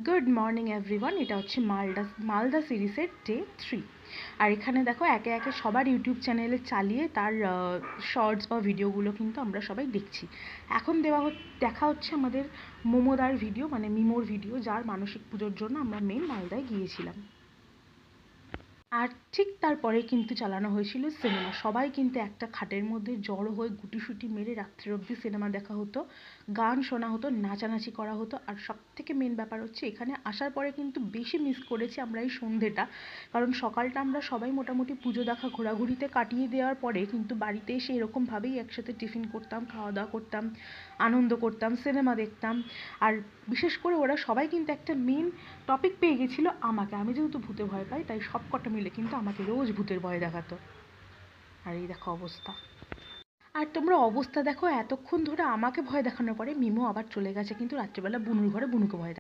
Good morning everyone. এটা হচ্ছে মালদা সিরিজের ডে 3। আর এখানে দেখো একে একে সবার ইউটিউব চ্যানেলে চালিয়ে তার শর্টস বা ভিডিওগুলো কিন্তু আমরা সবাই দেখছি। এখন দেখা হচ্ছে আমাদের মোমোদার ভিডিও, মানে মিমোর ভিডিও, যার মানসিক পুজোর জন্য আমরা মেন মালদায় গিয়েছিলাম। আর ঠিক তারপরে কিন্তু চালানো হয়েছিল সিনেমা। সবাই কিন্তু একটা খাটের মধ্যে জড়ো হয়ে গুটিসুটি মেরে রাত্রের অবধি সিনেমা দেখা হতো, গান শোনা হতো, নাচানাচি করা হতো। আর সব থেকে মেন ব্যাপার হচ্ছে এখানে আসার পরে কিন্তু বেশি মিস করেছি আমরা এই সন্ধেটা। কারণ সকালটা আমরা সবাই মোটামুটি পুজো দেখা ঘোরাঘুরিতে কাটিয়ে দেওয়ার পরে কিন্তু বাড়িতে এসে এরকমভাবেই একসাথে টিফিন করতাম, খাওয়া দাওয়া করতাম, আনন্দ করতাম, সিনেমা দেখতাম। আর বিশেষ করে ওরা সবাই কিন্তু একটা মেন টপিক পেয়ে গেছিলো আমাকে। আমি যেহেতু ভূতে ভয় পাই, তাই সব কটা মিলে কিন্তু আমাকে রোজ ভূতের ভয় দেখাতো। আর এই দেখো অবস্থা। আর তোমরা অবস্থা দেখো, এতক্ষণ ধরে আমাকে ভয় দেখানোর পরে মিমো আবার চলে গেছে কিন্তু রাত্রিবেলা বুনুর ঘরে বুনুকে ভয় দেখাতে।